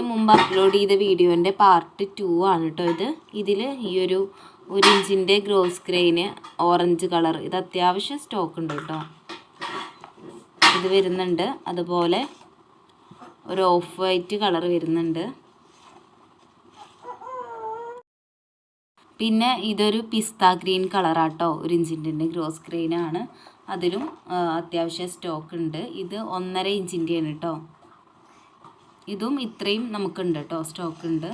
മുമ്പ് അപ്ലോഡ് ചെയ്ത വീഡിയോൻ്റെ പാർട്ട് 2 ആണ് കേട്ടോ ഇതിൽ ഈ ഒരു 1 ഇഞ്ചിൻ്റെ ഗ്രോസ് ഗ്രെയിന് ഓറഞ്ച് കളർ ഇത് അത്യാവശ്യം സ്റ്റോക്ക് ഉണ്ട് കേട്ടോ. ഇത് വരുന്നുണ്ട്. അതുപോലെ ഒരു ഓഫ് വൈറ്റ് കളർ വരുന്നുണ്ട്. പിന്നെ ഇതൊരു പിസ്ത ഗ്രീൻ കളറാട്ടോ. 1 ഇഞ്ചിൻ്റെ ഗ്രോസ് ഗ്രെയിനാണ്. അതിലും അത്യാവശ്യം സ്റ്റോക്ക് ഉണ്ട്. ഇത് 1.5 ഇഞ്ചിൻ്റെയാണ് കേട്ടോ. ഇതും ഇത്രയും നമുക്കുണ്ട് കേട്ടോ, സ്റ്റോക്ക് ഉണ്ട്.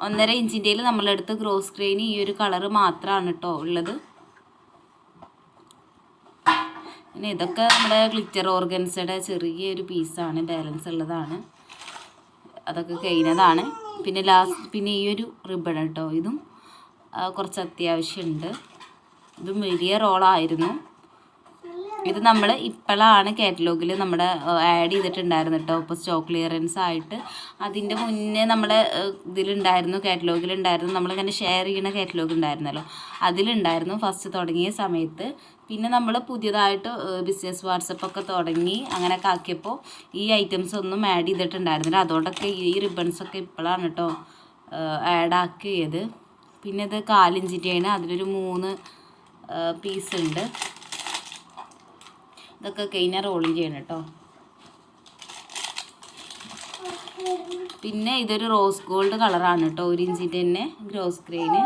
1.5 ഇഞ്ചിൻ്റെയിൽ നമ്മളെടുത്ത് ഗ്രോസ് ഗ്രെയിൻ ഈ ഒരു കളറ് മാത്രമാണ് കേട്ടോ ഉള്ളത്. പിന്നെ ഇതൊക്കെ നമ്മുടെ ഗ്ലിറ്റർ ഓർഗൻസയുടെ ചെറിയൊരു പീസാണ്, ബാലൻസ് ഉള്ളതാണ്. അതൊക്കെ കഴിഞ്ഞതാണ്. പിന്നെ ഈ ഒരു റിബൺ കേട്ടോ, ഇതും കുറച്ച് അത്യാവശ്യമുണ്ട്. ഇതും വലിയ റോളായിരുന്നു. ഇത് നമ്മൾ ഇപ്പോഴാണ് കാറ്റലോഗിൽ നമ്മുടെ ആഡ് ചെയ്തിട്ടുണ്ടായിരുന്നു കേട്ടോ. ഇപ്പോൾ സ്റ്റോക്ക് ക്ലിയറൻസ് ആയിട്ട്. അതിൻ്റെ മുന്നേ നമ്മുടെ ഇതിലുണ്ടായിരുന്നു, കാറ്റലോഗിലുണ്ടായിരുന്നു. നമ്മളിങ്ങനെ ഷെയർ ചെയ്യുന്ന കാറ്റലോഗ് ഉണ്ടായിരുന്നല്ലോ, അതിലുണ്ടായിരുന്നു ഫസ്റ്റ് തുടങ്ങിയ സമയത്ത്. പിന്നെ നമ്മൾ പുതിയതായിട്ട് ബിസിനസ് വാട്സപ്പൊക്കെ തുടങ്ങി അങ്ങനെയൊക്കെ ആക്കിയപ്പോൾ ഈ ഐറ്റംസ് ഒന്നും ആഡ് ചെയ്തിട്ടുണ്ടായിരുന്നില്ല. അതുകൊണ്ടൊക്കെ ഈ റിബൺസൊക്കെ ഇപ്പോഴാണ് കേട്ടോ ആഡ് ആക്കിയത്. പിന്നെ ഇത് 4 ഇഞ്ചിൻ്റെയാണ്. അതിലൊരു 3 പീസ് ഉണ്ട്. ഇതൊക്കെ കഴിഞ്ഞാൽ റോളിങ് ചെയ്യണം കേട്ടോ. പിന്നെ ഇതൊരു റോസ് ഗോൾഡ് കളറാണ് കേട്ടോ, 1 ഇഞ്ചിൻ്റെ തന്നെ ഗ്രോസ് ഗ്രെയിന്.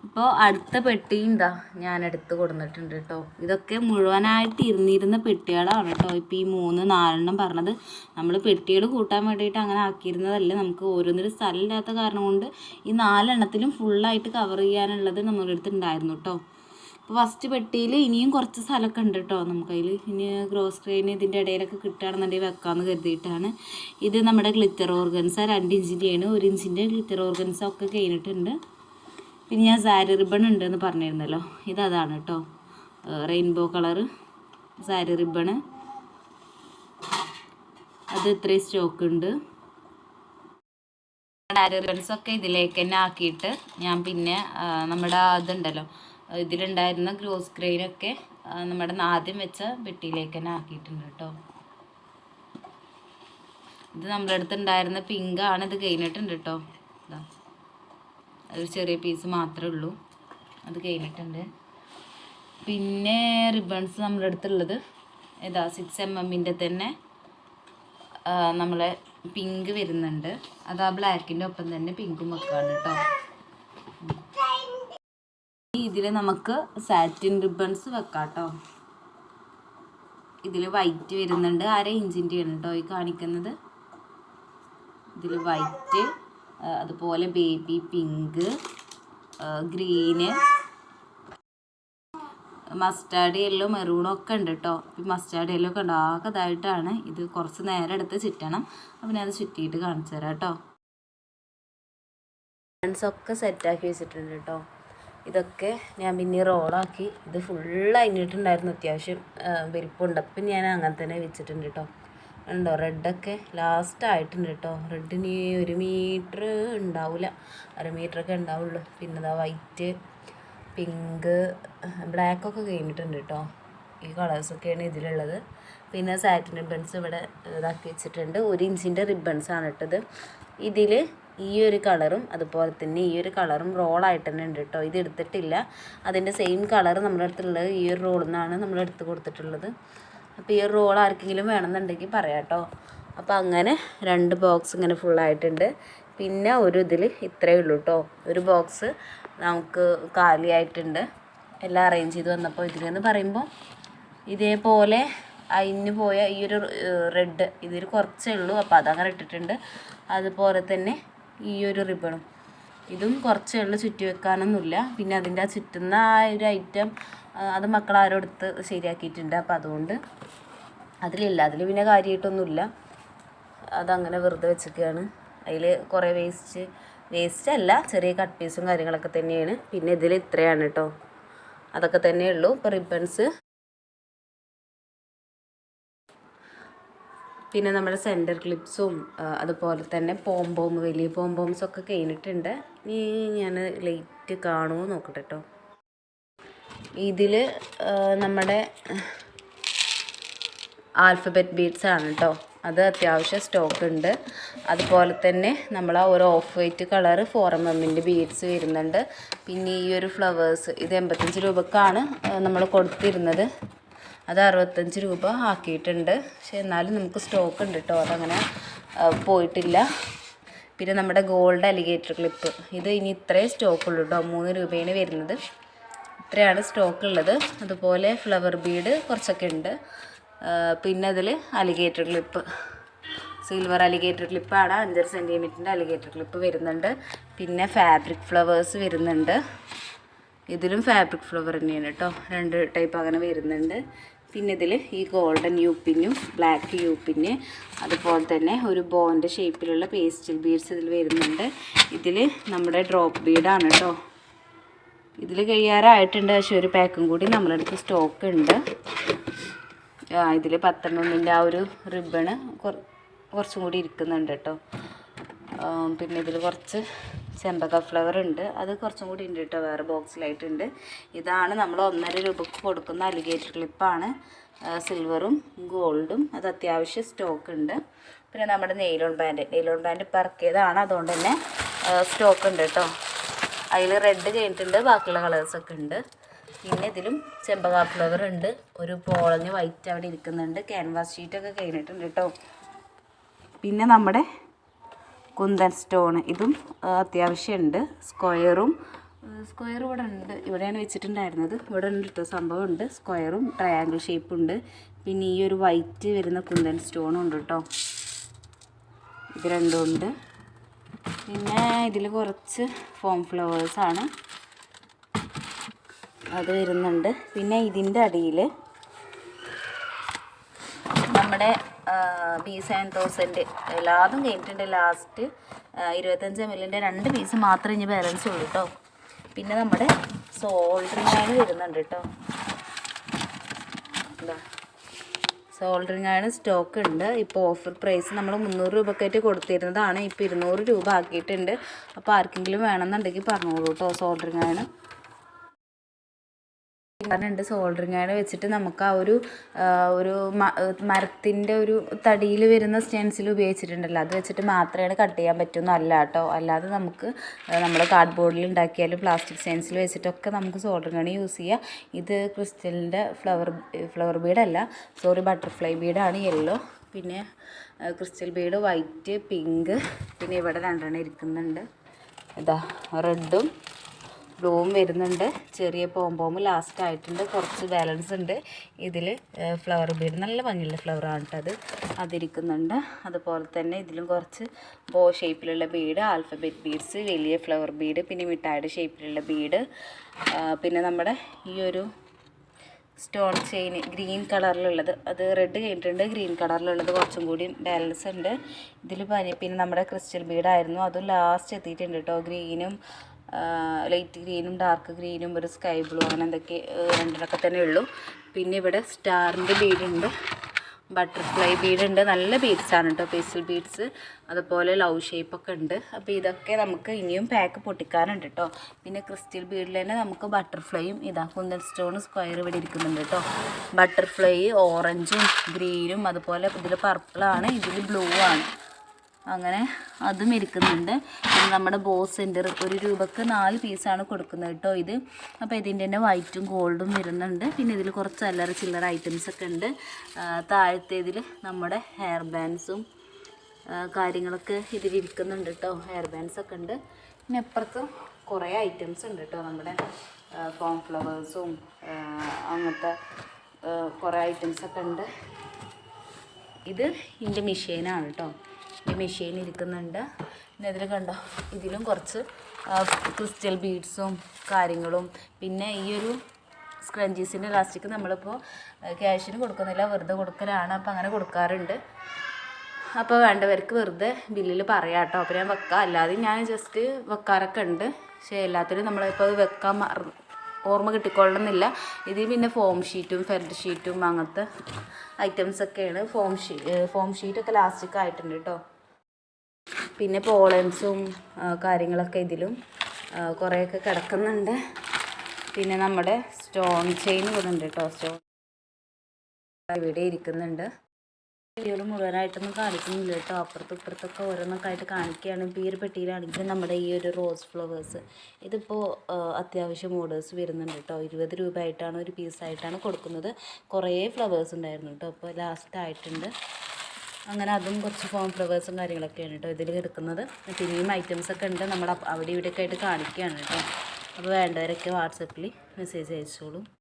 ഇപ്പോൾ അടുത്ത പെട്ടിയും ഇതാ ഞാൻ എടുത്ത് കൊടുത്തിട്ടുണ്ട് കേട്ടോ. ഇതൊക്കെ മുഴുവനായിട്ട് ഇരുന്നിരുന്ന പെട്ടികളാണ് കേട്ടോ. ഇപ്പോൾ ഈ 3-4 പറഞ്ഞത് നമ്മൾ പെട്ടികൾ കൂട്ടാൻ വേണ്ടിയിട്ട് അങ്ങനെ ആക്കിയിരുന്നതല്ല. നമുക്ക് ഓരോന്നിനും സ്ഥലമില്ലാത്ത കാരണം കൊണ്ട് ഈ 4 ഫുള്ളായിട്ട് കവർ ചെയ്യാനുള്ളത് നമ്മുടെ അടുത്ത് ഉണ്ടായിരുന്നു കേട്ടോ. അപ്പോൾ ഫസ്റ്റ് പെട്ടിയിൽ ഇനിയും കുറച്ച് സ്ഥലമൊക്കെ ഉണ്ട് കേട്ടോ നമുക്കതിൽ. ഇനി ഗ്രോസ് ഗ്രെയിൻ ഇതിൻ്റെ ഇടയിലൊക്കെ കിട്ടുകയാണെന്നുണ്ടെങ്കിൽ വെക്കാമെന്ന് കരുതിയിട്ടാണ്. ഇത് നമ്മുടെ ഗ്ലിറ്റർ ഓർഗൻസ 2 ഇഞ്ചിൻ്റെയാണ്. 1 ഇഞ്ചിൻ്റെ ഗ്ലിറ്റർ ഓർഗൻസ ഒക്കെ കഴിഞ്ഞിട്ടുണ്ട്. പിന്നെ ഞാൻ സാരി റിബൺ ഉണ്ടെന്ന് പറഞ്ഞിരുന്നല്ലോ, ഇതാണ് കേട്ടോ, റെയിൻബോ കളറ് സാരി റിബണ്. അത് ഇത്രയും സ്റ്റോക്ക് ഉണ്ട്. സാരി റിബൺസൊക്കെ ഇതിലേക്ക് തന്നെ ആക്കിയിട്ട് ഞാൻ പിന്നെ നമ്മുടെ അതുണ്ടല്ലോ, ഇതിലുണ്ടായിരുന്ന ഗ്രോസ് ഗ്രെയിനൊക്കെ നമ്മുടെ ആദ്യം വെച്ച പെട്ടിയിലേക്ക് തന്നെ ആക്കിയിട്ടുണ്ട് കേട്ടോ. ഇത് നമ്മുടെ അടുത്ത് ഉണ്ടായിരുന്ന പിങ്കാണ്. ഇത് കഴിഞ്ഞിട്ടുണ്ട് കേട്ടോ. ഒരു ചെറിയ പീസ് മാത്രമേ ഉള്ളൂ, അത് കഴിഞ്ഞിട്ടുണ്ട്. പിന്നെ റിബൺസ് നമ്മുടെ അടുത്തുള്ളത് 6 mm തന്നെ നമ്മളെ പിങ്ക് വരുന്നുണ്ട്. അത് ആ ബ്ലാക്കിൻ്റെ ഒപ്പം തന്നെ പിങ്കും വെക്കാണ് കേട്ടോ. ഇതിൽ നമുക്ക് സാറ്റിൻ റിബൺസ് വെക്കാം കേട്ടോ. ഇതിൽ വൈറ്റ് വരുന്നുണ്ട്. 1/2 ഇഞ്ചിൻ്റെയാണ് കേട്ടോ ഈ കാണിക്കുന്നത്. ഇതിൽ വൈറ്റ്, അതുപോലെ baby pink, green, mustard yellow, മെറൂണും ഒക്കെ ഉണ്ട് കേട്ടോ. ഈ മസ്റ്റാർഡ് യെല്ലോ ഒക്കെ ഉണ്ടാകതായിട്ടാണ്. ഇത് കുറച്ച് നേരം എടുത്ത് ചുറ്റണം. അപ്പം ഞാൻ അത് ചുറ്റിയിട്ട് കാണിച്ചു തരാം കേട്ടോ. റിബൺസൊക്കെ സെറ്റാക്കി വെച്ചിട്ടുണ്ട് കേട്ടോ. ഇതൊക്കെ ഞാൻ പിന്നെ റോളാക്കി. ഇത് ഫുള്ള് കഴിഞ്ഞിട്ടുണ്ടായിരുന്നു, അത്യാവശ്യം വലിപ്പമുണ്ട്. അപ്പം ഞാൻ അങ്ങനെ തന്നെ വെച്ചിട്ടുണ്ട് കേട്ടോ. ഉണ്ടോ, റെഡൊക്കെ ലാസ്റ്റ് ആയിട്ടുണ്ട് കേട്ടോ. റെഡിന് 1 മീറ്റർ ഉണ്ടാവില്ല, 1/2 മീറ്ററൊക്കെ ഉണ്ടാവുള്ളൂ. പിന്നെ വൈറ്റ്, പിങ്ക്, ബ്ലാക്കൊക്കെ കഴിഞ്ഞിട്ടുണ്ട് കേട്ടോ. ഈ കളേഴ്സൊക്കെയാണ് ഇതിലുള്ളത്. പിന്നെ സാറ്റിൻ റിബൺസ് ഇവിടെ ഇതാക്കി വെച്ചിട്ടുണ്ട്. 1 ഇഞ്ചിൻ്റെ റിബൺസാണ് ഇട്ടത്. ഇതിൽ ഈ ഒരു കളറും അതുപോലെ തന്നെ ഈ ഒരു കളറും റോളായിട്ട് തന്നെ ഉണ്ട് കേട്ടോ. ഇത് എടുത്തിട്ടില്ല. അതിൻ്റെ സെയിം കളർ നമ്മുടെ അടുത്തുള്ളത് ഈ ഒരു റോളിൽ നിന്നാണ് നമ്മൾ എടുത്ത് കൊടുത്തിട്ടുള്ളത്. അപ്പോൾ ഈ ഒരു റോൾ ആർക്കെങ്കിലും വേണമെന്നുണ്ടെങ്കിൽ പറയാം കേട്ടോ. അപ്പോൾ അങ്ങനെ 2 ബോക്സ് ഇങ്ങനെ ഫുള്ളായിട്ടുണ്ട്. പിന്നെ ഇതിൽ ഇത്രയേ ഉള്ളൂ കേട്ടോ. ഒരു ബോക്സ് നമുക്ക് കാലിയായിട്ടുണ്ട്. എല്ലാം അറേഞ്ച് ചെയ്ത് വന്നപ്പോൾ ഇതിലെന്ന് പറയുമ്പോൾ ഇതേപോലെ അയിന് പോയ ഈ ഒരു റെഡ് ഇതിൽ കുറച്ചേ ഉള്ളൂ. അപ്പോൾ അതങ്ങനെ ഇട്ടിട്ടുണ്ട്. അതുപോലെ തന്നെ ഈ ഒരു റിബണും ഇതും കുറച്ചേ ഉള്ളൂ, ചുറ്റി വെക്കാനൊന്നുമില്ല. പിന്നെ അതിൻ്റെ ചുറ്റുന്ന ആ ഒരു ഐറ്റം അത് മക്കളാരും എടുത്ത് ശരിയാക്കിയിട്ടുണ്ട്. അപ്പോൾ അതുകൊണ്ട് അതിലില്ല. അതിൽ പിന്നെ കാര്യമായിട്ടൊന്നുമില്ല. അതങ്ങനെ വെറുതെ വെച്ചൊക്കെയാണ്. അതിൽ കുറേ വേസ്റ്റ് അല്ല, ചെറിയ കട്ട് പീസും കാര്യങ്ങളൊക്കെ തന്നെയാണ്. പിന്നെ ഇതിൽ ഇത്രയാണ് കേട്ടോ, അതൊക്കെ തന്നെയുള്ളൂ. ഇപ്പോൾ റിബൺസ് പിന്നെ നമ്മുടെ സെൻറ്റർ ക്ലിപ്സും അതുപോലെ തന്നെ പോംപോം, വലിയ പോംപോംസൊക്കെ കഴിഞ്ഞിട്ടുണ്ട്. ഇനി ഞാൻ ലൈറ്റ് കാണുമോ നോക്കട്ടെ കേട്ടോ. ഇതിൽ നമ്മുടെ ആൽഫബറ്റ് ബീഡ്സ് ആണ് കേട്ടോ. അത് അത്യാവശ്യം സ്റ്റോക്ക് ഉണ്ട്. അതുപോലെ തന്നെ നമ്മൾ ആ ഒരു of white colour 4mm beads വരുന്നുണ്ട്. പിന്നെ ഈ ഒരു ഫ്ലവേഴ്സ് ഇത് 85 രൂപക്കാണ് നമ്മൾ കൊടുത്തിരുന്നത്. അത് 65 രൂപ ആക്കിയിട്ടുണ്ട്. പക്ഷെ എന്നാലും നമുക്ക് സ്റ്റോക്ക് ഉണ്ട് കേട്ടോ, അതങ്ങനെ പോയിട്ടില്ല. പിന്നെ നമ്മുടെ ഗോൾഡ് അലിഗേറ്റർ ക്ലിപ്പ്, ഇത് ഇനി ഇത്രയും സ്റ്റോക്കുള്ളൂ കേട്ടോ. 3 രൂപയാണ് വരുന്നത്. ഇത്രയാണ് സ്റ്റോക്ക് ഉള്ളത്. അതുപോലെ ഫ്ലവർ ബീഡ് കുറച്ചൊക്കെ ഉണ്ട്. പിന്നെ അതിൽ അലിഗേറ്റർ ക്ലിപ്പ്, സിൽവർ അലിഗേറ്റർ ക്ലിപ്പാണ്. 5 സെൻറ്റിമീറ്ററിൻ്റെ അലിഗേറ്റർ ക്ലിപ്പ് വരുന്നുണ്ട്. പിന്നെ ഫാബ്രിക് ഫ്ലവേഴ്സ് വരുന്നുണ്ട്. ഇതിലും ഫാബ്രിക് ഫ്ലവർ തന്നെയാണ് കേട്ടോ. 2 ടൈപ്പ് അങ്ങനെ വരുന്നുണ്ട്. പിന്നെ ഇതിൽ ഈ ഗോൾഡൻ യൂപ്പിനും ബ്ലാക്ക് യൂപ്പിന്, അതുപോലെ തന്നെ ഒരു ബോൻ്റെ ഷേപ്പിലുള്ള പേസ്റ്റൽ ബീഡ്സ് ഇതിൽ വരുന്നുണ്ട്. ഇതിൽ നമ്മുടെ ഡ്രോപ്പ് ബീഡാണ് കേട്ടോ. ഇതിൽ കഴിയാറായിട്ടുണ്ട്, പക്ഷേ ഒരു പാക്കും കൂടി നമ്മളടുത്ത് സ്റ്റോക്ക് ഉണ്ട്. ഇതിൽ 10mm ആ ഒരു റിബണ് കുറച്ചും കൂടി ഇരിക്കുന്നുണ്ട് കേട്ടോ. പിന്നെ ഇതിൽ കുറച്ച് ചെമ്പക ഫ്ലവർ ഉണ്ട്, അത് കുറച്ചും കൂടി ഉണ്ട് കേട്ടോ, വേറെ ബോക്സിലായിട്ടുണ്ട്. ഇതാണ് നമ്മൾ 1.5 രൂപക്ക് കൊടുക്കുന്ന അലിഗേറ്റർ ക്ലിപ്പാണ്. സിൽവറും ഗോൾഡും അത് അത്യാവശ്യം സ്റ്റോക്ക് ഉണ്ട്. പിന്നെ നമ്മുടെ നെയിലോൺ ബാൻഡ് പറക്കിയതാണ്, അതുകൊണ്ട് തന്നെ സ്റ്റോക്ക് ഉണ്ട് കേട്ടോ. അതിൽ റെഡ് കഴിഞ്ഞിട്ടുണ്ട്, ബാക്കിയുള്ള കളേഴ്സൊക്കെ ഉണ്ട്. പിന്നെ ഇതിലും ചെമ്പക ഫ്ലവർ ഉണ്ട്. ഒരു പോളഞ്ഞ് വൈറ്റ് അവിടെ ഇരിക്കുന്നുണ്ട്. ക്യാൻവാസ് ഷീറ്റൊക്കെ കഴിഞ്ഞിട്ടുണ്ട് കേട്ടോ. പിന്നെ നമ്മുടെ കുന്തൻ സ്റ്റോൺ, ഇതും അത്യാവശ്യം ഉണ്ട്. സ്ക്വയർ ഇവിടെ ഉണ്ട്, ഇവിടെയാണ് വെച്ചിട്ടുണ്ടായിരുന്നത്. ഇവിടെ ഉണ്ട് കേട്ടോ, സംഭവം ഉണ്ട്. സ്ക്വയറും ട്രയാങ്കിൾ ഷേപ്പുണ്ട്. പിന്നെ ഈ ഒരു വൈറ്റ് വരുന്ന കുന്തൻ സ്റ്റോണും ഉണ്ട് കേട്ടോ. ഇത് രണ്ടും ഉണ്ട്. പിന്നെ ഇതിൽ കുറച്ച് ഫോം ഫ്ലവേഴ്സാണ്, അത് വരുന്നുണ്ട്. പിന്നെ ഇതിൻ്റെ അടിയിൽ നമ്മുടെ B7000 എല്ലാതും കഴിഞ്ഞിട്ടുണ്ട്. ലാസ്റ്റ് 25mm 2 പീസ് മാത്രമേ ഇനി ബാലൻസ് ഉള്ളൂ കേട്ടോ. പിന്നെ നമ്മുടെ സോൾഡറിങ് അയൺ വരുന്നുണ്ട് കേട്ടോ. എന്താ സോൾഡറിങ് അയൺ സ്റ്റോക്ക് ഉണ്ട്. ഇപ്പോൾ ഓഫർ പ്രൈസ് നമ്മൾ 300 രൂപക്കായിട്ട് കൊടുത്തിരുന്നതാണ്, ഇപ്പോൾ 200 രൂപ ആക്കിയിട്ടുണ്ട്. അപ്പോൾ ആർക്കെങ്കിലും വേണമെന്നുണ്ടെങ്കിൽ പറഞ്ഞോളൂ കേട്ടോ. സോൾഡറിങ് അയൺ ഉണ്ട്. സോൾഡറിങ് അയൺ വെച്ചിട്ട് നമുക്ക് ആ ഒരു മരത്തിൻ്റെ ഒരു തടിയിൽ വരുന്ന സ്റ്റെൻസിൽ ഉപയോഗിച്ചിട്ടുണ്ടല്ലോ, അത് വെച്ചിട്ട് മാത്രമേ കട്ട് ചെയ്യാൻ പറ്റുമെന്നല്ല കേട്ടോ. അല്ലാതെ നമുക്ക് നമ്മൾ കാർഡ്ബോർഡിൽ ഉണ്ടാക്കിയാലും പ്ലാസ്റ്റിക് സ്റ്റെൻസിൽ വെച്ചിട്ടൊക്കെ നമുക്ക് സോൾഡറിങ് അയൺ യൂസ് ചെയ്യാം. ഇത് ക്രിസ്റ്റലിൻ്റെ ഫ്ലവർ ബീഡല്ല, സോറി, ബട്ടർഫ്ലൈ ബീഡാണ്, യെല്ലോ. പിന്നെ ക്രിസ്റ്റൽ ബീഡ് വൈറ്റ്, പിങ്ക്. പിന്നെ ഇവിടെ 2 ഇരിക്കുന്നുണ്ട്. ഇതാ റെഡും ബ്ലൂവും വരുന്നുണ്ട്. ചെറിയ പോംപോം ലാസ്റ്റ് ആയിട്ടുണ്ട്, കുറച്ച് ബാലൻസ് ഉണ്ട്. ഇതിൽ ഫ്ലവർ ബീഡ് നല്ല ഭംഗിയുള്ള ഫ്ലവറാണ് കേട്ടോ, അതിരിക്കുന്നുണ്ട്. അതുപോലെ തന്നെ ഇതിലും കുറച്ച് ബോ ഷേപ്പിലുള്ള ബീഡ്, ആൽഫബറ്റ് ബീഡ്സ്, വലിയ ഫ്ലവർ ബീഡ്, പിന്നെ മിഠായിയുടെ ഷേപ്പിലുള്ള ബീഡ്. പിന്നെ നമ്മുടെ ഈ ഒരു സ്റ്റോൺ ചെയിൻ ഗ്രീൻ കളറിലുള്ളത്, അത് റെഡ് കഴിഞ്ഞിട്ടുണ്ട്. ഗ്രീൻ കളറിലുള്ളത് കുറച്ചും കൂടി ബാലൻസ് ഉണ്ട് ഇതിൽ. പിന്നെ നമ്മുടെ ക്രിസ്റ്റൽ ബീഡായിരുന്നു, അതും ലാസ്റ്റ് എത്തിയിട്ടുണ്ട് കേട്ടോ. ഗ്രീനും ലൈറ്റ് ഗ്രീനും ഡാർക്ക് ഗ്രീനും ഒരു സ്കൈ ബ്ലൂ, അങ്ങനെ എന്തൊക്കെ 2 തന്നെ ഉള്ളൂ. പിന്നെ ഇവിടെ സ്റ്റാറിൻ്റെ ബീഡുണ്ട്, ബട്ടർഫ്ലൈ ബീഡുണ്ട്. നല്ല ബീഡ്സാണ് കേട്ടോ, പേസ്റ്റൽ ബീഡ്സ്. അതുപോലെ ലവ് ഷേപ്പൊക്കെ ഉണ്ട്. അപ്പോൾ ഇതൊക്കെ നമുക്ക് ഇനിയും പാക്ക് പൊട്ടിക്കാനുണ്ട് കേട്ടോ. പിന്നെ ക്രിസ്റ്റൽ ബീഡിൽ തന്നെ നമുക്ക് ബട്ടർഫ്ലൈയും ഇതാ കുന്തൻ സ്റ്റോൺ സ്ക്വയർ ഇവിടെ ഇരിക്കുന്നുണ്ട് കേട്ടോ. ബട്ടർഫ്ലൈ ഓറഞ്ചും ഗ്രീനും, അതുപോലെ ഇതിൽ പർപ്പിളാണ്, ഇതിൽ ബ്ലൂ ആണ്, അങ്ങനെ അതും ഇരിക്കുന്നുണ്ട്. പിന്നെ നമ്മുടെ ബോസ് സെൻറ്റർ 1 രൂപക്ക് 4 പീസാണ് കൊടുക്കുന്നത് കേട്ടോ ഇത്. അപ്പോൾ ഇതിൻ്റെ തന്നെ വൈറ്റും ഗോൾഡും വരുന്നുണ്ട്. പിന്നെ ഇതിൽ കുറച്ച് അല്ലറ ചില്ലറ ഐറ്റംസൊക്കെ ഉണ്ട്. താഴത്തെ ഇതിൽ നമ്മുടെ ഹെയർ ബാൻഡ്സും കാര്യങ്ങളൊക്കെ ഇതിലിരിക്കുന്നുണ്ട് കേട്ടോ. ഹെയർ ബാൻഡ്സൊക്കെ ഉണ്ട്. പിന്നെ അപ്പുറത്തും കുറേ ഐറ്റംസ് ഉണ്ട് കേട്ടോ. നമ്മുടെ ഫോം ഫ്ലവേഴ്സും അങ്ങനത്തെ കുറേ ഐറ്റംസൊക്കെ ഉണ്ട്. ഇത് എൻ്റെ മെഷീനാണ് കേട്ടോ. ഈ മെഷീൻ ഇരിക്കുന്നുണ്ട്. പിന്നെ ഇതിൽ കണ്ടോ, ഇതിലും കുറച്ച് ക്രിസ്റ്റൽ ബീഡ്സും കാര്യങ്ങളും. പിന്നെ ഈ ഒരു സ്ക്രഞ്ചീസിൻ്റെ ഇലാസ്റ്റിക് നമ്മളിപ്പോൾ ക്യാഷിന് കൊടുക്കുന്നില്ല, വെറുതെ കൊടുക്കലാണ്. അപ്പോൾ അങ്ങനെ കൊടുക്കാറുണ്ട്. അപ്പോൾ വേണ്ടവർക്ക് വെറുതെ ബില്ലിൽ പറയാം കേട്ടോ. അപ്പോൾ ഞാൻ വെക്കാം, അല്ലാതെ ഞാൻ ജസ്റ്റ് വെക്കാറൊക്കെ ഉണ്ട്. പക്ഷേ എല്ലാത്തിനും നമ്മളിപ്പോൾ അത് വെക്കാൻ ഓർമ്മ കിട്ടിക്കൊള്ളണമെന്നില്ല. ഇതിൽ പിന്നെ ഫോം ഷീറ്റും ഫെൽറ്റ് ഷീറ്റും അങ്ങനത്തെ ഐറ്റംസൊക്കെയാണ്. ഫോം ഷീറ്റൊക്കെ ലാസ്റ്റിക് ആയിട്ടുണ്ട് കേട്ടോ. പിന്നെ പോളൻസും കാര്യങ്ങളൊക്കെ ഇതിലും കുറേയൊക്കെ കിടക്കുന്നുണ്ട്. പിന്നെ നമ്മുടെ സ്റ്റോൺ ചെയിൻ ഇവിടെ ഉണ്ട് കേട്ടോ. ഇവിടെ ഇരിക്കുന്നുണ്ട്. വീഡിയോയിൽ മുഴുവനായിട്ടൊന്നും കാണിക്കുന്നില്ല കേട്ടോ, അപ്പുറത്തും ഇപ്പുറത്തൊക്കെ ഓരോന്നൊക്കെ ആയിട്ട് കാണിക്കുകയാണ്. ഇപ്പോൾ ഈ ഒരു പെട്ടിയിലാണെങ്കിൽ നമ്മുടെ ഈ ഒരു റോസ് ഫ്ലവേഴ്സ് ഇതിപ്പോൾ അത്യാവശ്യം ഓർഡേഴ്സ് വരുന്നുണ്ട് കേട്ടോ. 20 രൂപ ആയിട്ടാണ് ഒരു പീസായിട്ടാണ് കൊടുക്കുന്നത്. കുറേ ഫ്ലവേഴ്സ് ഉണ്ടായിരുന്നു കേട്ടോ, അപ്പോൾ ലാസ്റ്റ് ആയിട്ടുണ്ട്. അങ്ങനെ അതും കുറച്ച് ഫോം ഫ്ലവേഴ്സും കാര്യങ്ങളൊക്കെയാണ് കേട്ടോ ഇതിൽ എടുക്കുന്നത്. പിന്നെയും ഐറ്റംസൊക്കെ ഉണ്ട്, നമ്മൾ അവിടെ ഇവിടെയൊക്കെ ആയിട്ട് കാണിക്കുകയാണ് കേട്ടോ. അപ്പോൾ വേണ്ടവരൊക്കെ വാട്സപ്പിൽ മെസ്സേജ് അയച്ചോളൂ.